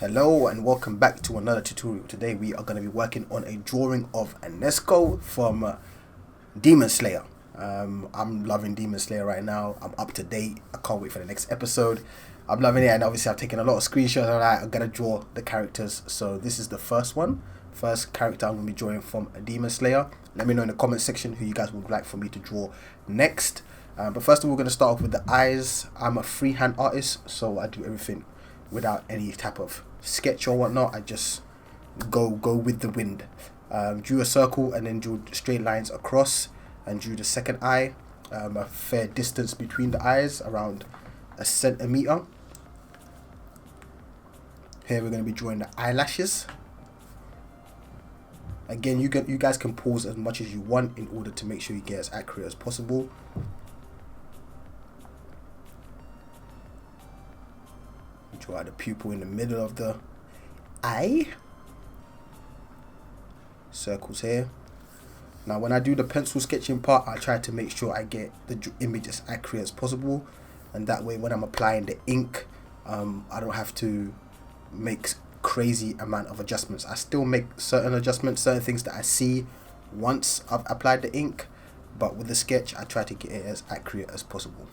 Hello and welcome back to another tutorial. Today we are going to be working on a drawing of a Nezuko from Demon Slayer. I'm loving Demon Slayer right now. I'm up to date. I can't wait for the next episode. I'm loving it, and obviously I've taken a lot of screenshots of that. I'm going to draw the characters. So this is the first character I'm going to be drawing from a Demon Slayer. Let me know in the comment section who you guys would like for me to draw next. But first of all, we're going to start off with the eyes. I'm a freehand artist, so I do everything without any type of sketch or whatnot. I just go with the wind. Drew a circle and then drew straight lines across, and drew the second eye. A fair distance between the eyes, around a centimeter. Here we're going to be drawing the eyelashes. Again, you guys can pause as much as you want in order to make sure you get as accurate as possible. Draw the pupil in the middle of the eye. Circles here. Now when I do the pencil sketching part, I try to make sure I get the image as accurate as possible, and that way when I'm applying the ink, I don't have to make crazy amount of adjustments. I still make certain adjustments, certain things that I see once I've applied the ink, but with the sketch I try to get it as accurate as possible.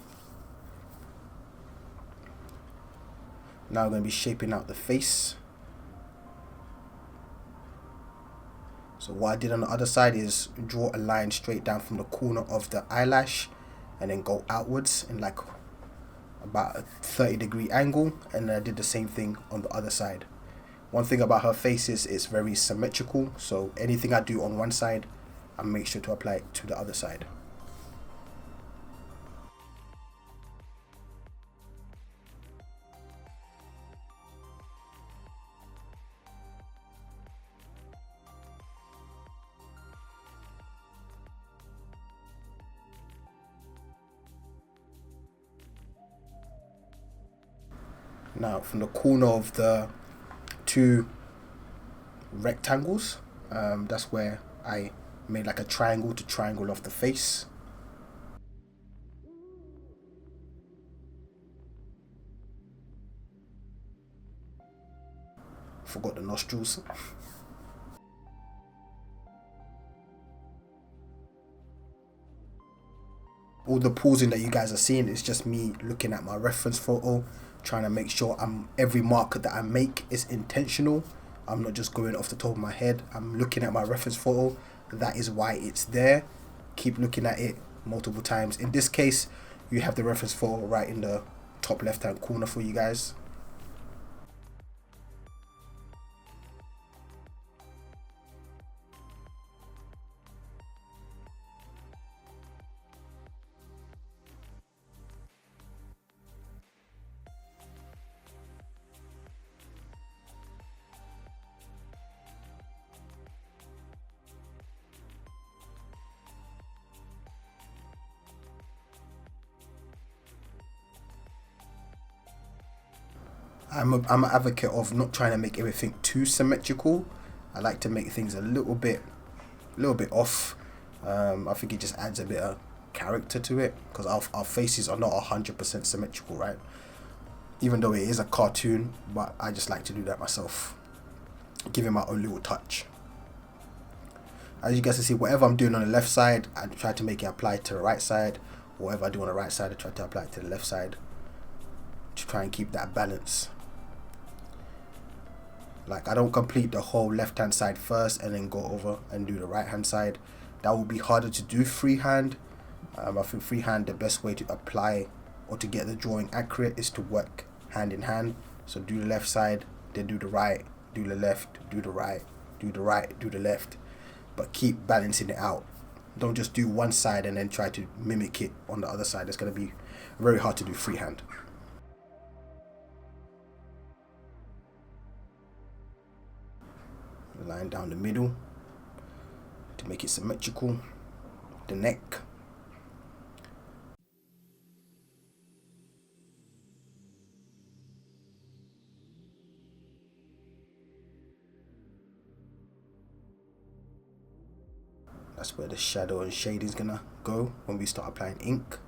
Now I'm going to be shaping out the face. So what I did on the other side is draw a line straight down from the corner of the eyelash and then go outwards in like about a 30-degree angle, and then I did the same thing on the other side. One thing about her face is it's very symmetrical, so anything I do on one side, I make sure to apply it to the other side. Now from the corner of the two rectangles, that's where I made like a triangle to triangle off the face. Forgot the nostrils. All the pausing that you guys are seeing is just me looking at my reference photo, trying to make sure every mark that I make is intentional. I'm not just going off the top of my head. I'm looking at my reference photo. That is why it's there. Keep looking at it multiple times. In this case, you have the reference photo right in the top left hand corner for you guys. I'm an advocate of not trying to make everything too symmetrical. I like to make things a little bit off. I think it just adds a bit of character to it, because our faces are not 100% symmetrical, right? Even though it is a cartoon, but I just like to do that myself, give it my own little touch. As you guys can see, whatever I'm doing on the left side, I try to make it apply to the right side. Whatever I do on the right side, I try to apply it to the left side, to try and keep that balance. Like, I don't complete the whole left hand side first and then go over and do the right hand side. That will be harder to do freehand. I think freehand, the best way to apply or to get the drawing accurate is to work hand in hand. So do the left side, then do the right, do the left, do the right, do the right, do the left, but keep balancing it out. Don't just do one side and then try to mimic it on the other side. It's going to be very hard to do freehand. Line down the middle to make it symmetrical. The neck. That's where the shadow and shading is gonna go when we start applying ink.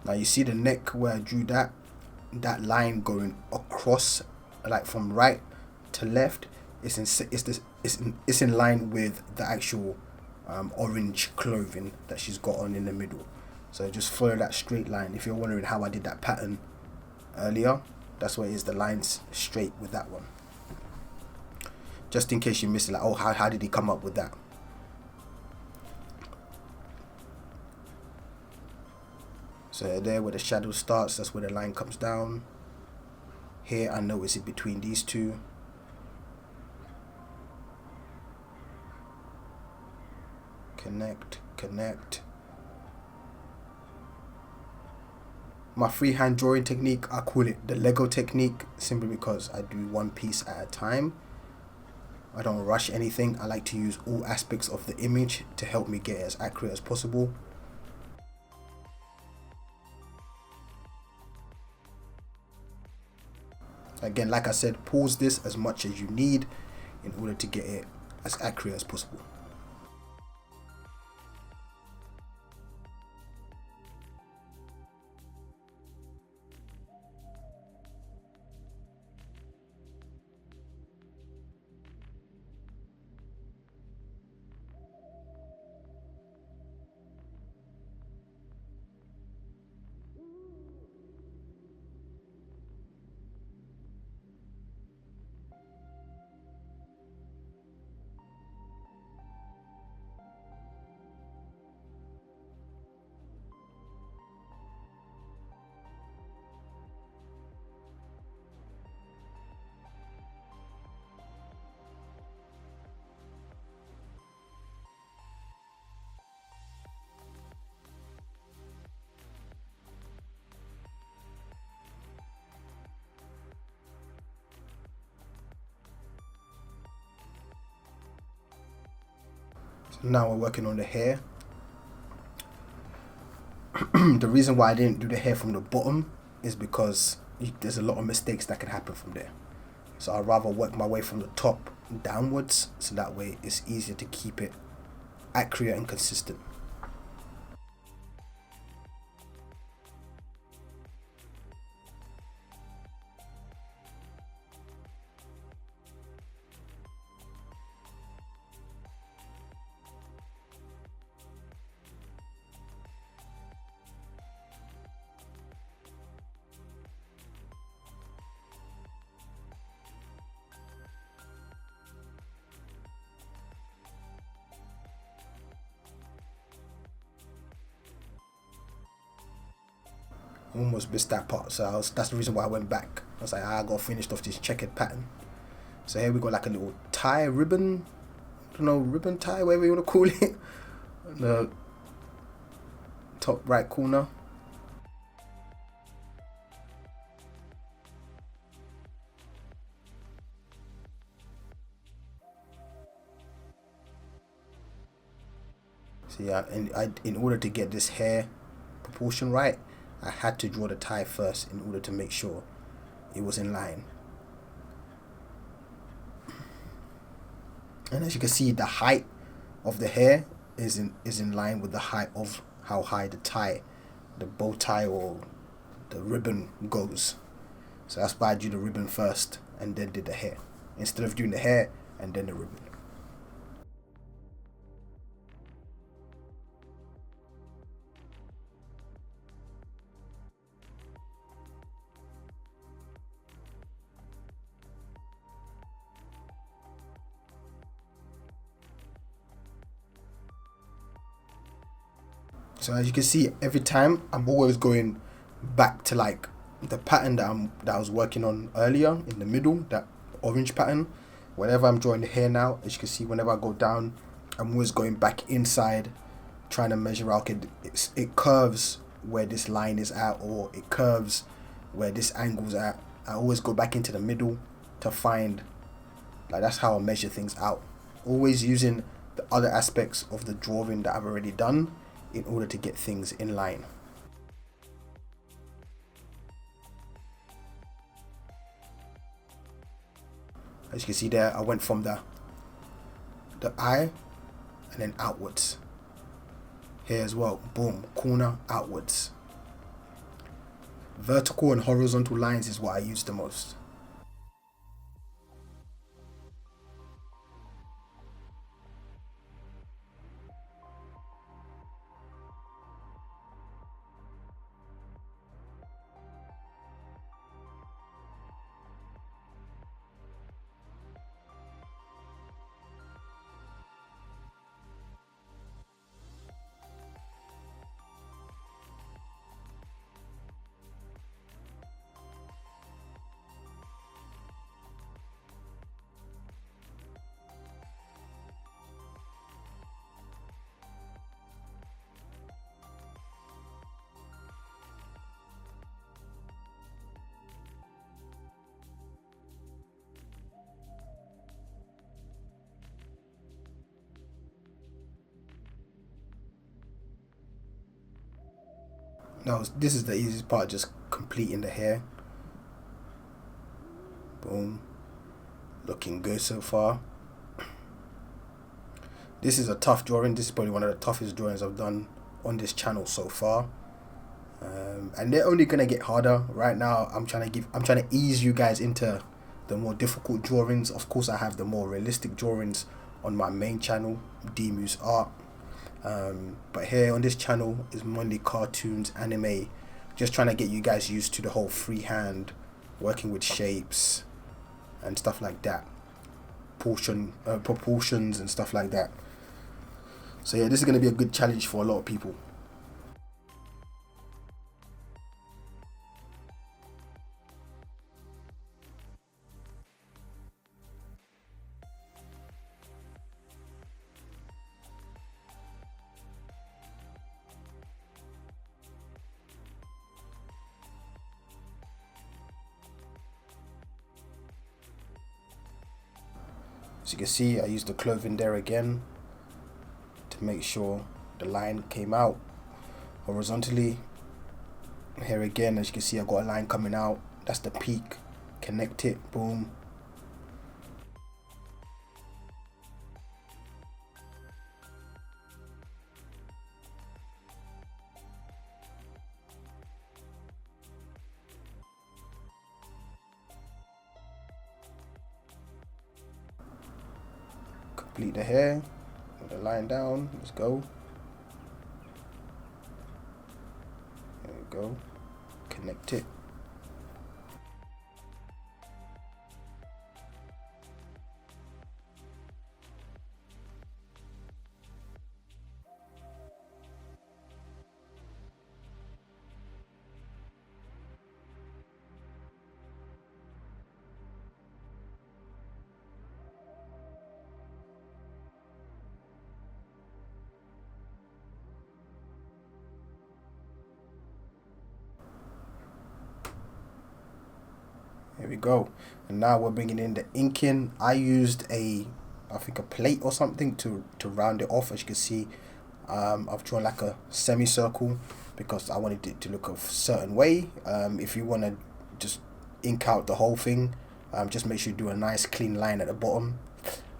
Now you see the neck where I drew that line going across, like from right to left. It's in line with the actual orange clothing that she's got on in the middle. So just follow that straight line. If you're wondering how I did that pattern earlier, that's what it is. The line's straight with that one. Just in case you missed it, like, oh, how did he come up with that? So there where the shadow starts, that's where the line comes down. Here I notice it between these two. Connect. My freehand drawing technique, I call it the Lego technique, simply because I do one piece at a time. I don't rush anything. I like to use all aspects of the image to help me get as accurate as possible. Again, like I said, pause this as much as you need in order to get it as accurate as possible. Now we're working on the hair. The reason why I didn't do the hair from the bottom is because there's a lot of mistakes that can happen from there. So I'd rather work my way from the top downwards, so that way it's easier to keep it accurate and consistent. Almost missed that part, so that's the reason why I went back. I was like, I got finished off this checkered pattern. So here we got like a little tie ribbon, I don't know, ribbon tie, whatever you want to call it, on the top right corner. So yeah, and in order to get this hair proportion right, I had to draw the tie first in order to make sure it was in line. And as you can see, the height of the hair is in line with the height of how high the bow tie or the ribbon goes. So that's why I drew the ribbon first and then did the hair, instead of doing the hair and then the ribbon. So as you can see, every time I'm always going back to like the pattern that I was working on earlier in the middle, that orange pattern. Whenever I'm drawing the hair now, as you can see, whenever I go down, I'm always going back inside, trying to measure out, okay, it curves where this line is at, or it curves where this angle's at. I always go back into the middle to find, like, that's how I measure things out. Always using the other aspects of the drawing that I've already done in order to get things in line. As you can see there, I went from the eye and then outwards. Here as well, boom, corner outwards. Vertical and horizontal lines is what I use the most. Now this is the easiest part, just completing the hair. Boom. Looking good so far. This is a tough drawing. This is probably one of the toughest drawings I've done on this channel so far. And they're only gonna get harder. Right now I'm trying to ease you guys into the more difficult drawings. Of course I have the more realistic drawings on my main channel, DeMoose Art. But here on this channel is mainly cartoons, anime, just trying to get you guys used to the whole freehand, working with shapes and stuff like that, proportions and stuff like that. So yeah, this is going to be a good challenge for a lot of people. As you can see, I used the clothing there again to make sure the line came out horizontally. Here again, as you can see, I got a line coming out. That's the peak. Connect it. Boom. Complete the hair with the line down. Let's go. There we go. Connect it. Here we go. And now we're bringing in the inking. I used I think a plate or something to round it off. As you can see, I've drawn like a semicircle because I wanted it to look a certain way. If you want to just ink out the whole thing, just make sure you do a nice clean line at the bottom.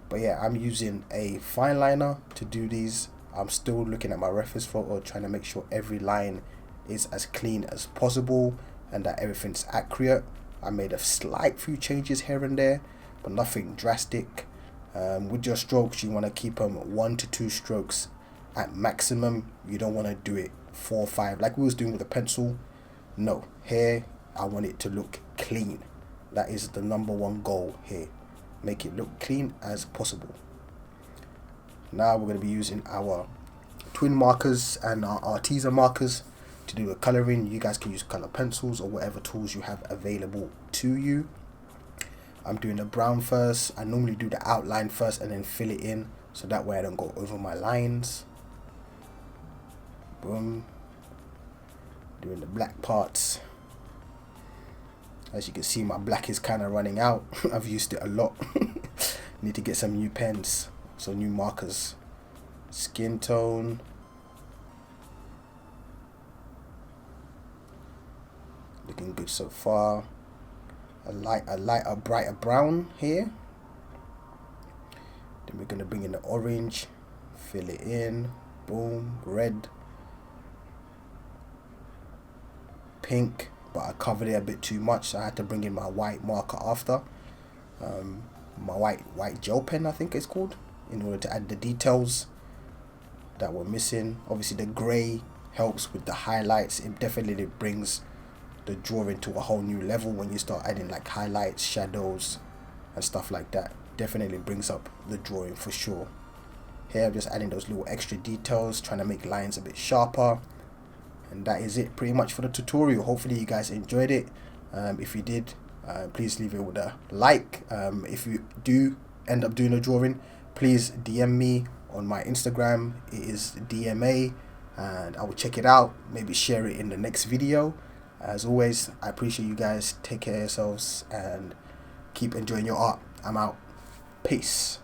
But yeah, I'm using a fine liner to do these. I'm still looking at my reference photo, trying to make sure every line is as clean as possible and that everything's accurate. I made a slight few changes here and there, but nothing drastic. With your strokes, you want to keep them 1 to 2 strokes at maximum. You don't want to do it 4 or 5 like we was doing with the pencil. No, here I want it to look clean. That is the #1 goal here. Make it look clean as possible. Now we're going to be using our twin markers and our artisan markers to do a coloring. You guys can use color pencils or whatever tools you have available to you. I'm doing the brown first. I normally do the outline first and then fill it in, so that way I don't go over my lines. Boom. Doing the black parts. As you can see, my black is kind of running out. I've used it a lot. Need to get some new pens, so new markers. Skin tone. Looking good so far. A brighter brown here. Then we're gonna bring in the orange, fill it in. Boom. Red, pink, but I covered it a bit too much, so I had to bring in my white marker after. My white gel pen, I think it's called, in order to add the details that were missing. Obviously the grey helps with the highlights. It definitely brings the drawing to a whole new level when you start adding like highlights, shadows and stuff like that. Definitely brings up the drawing for sure. Here I'm just adding those little extra details, trying to make lines a bit sharper. And that is it pretty much for the tutorial. Hopefully you guys enjoyed it. If you did, please leave it with a like. If you do end up doing a drawing, please DM me on my Instagram. It is DMA, and I will check it out, maybe share it in the next video. As always, I appreciate you guys. Take care of yourselves and keep enjoying your art. I'm out. Peace.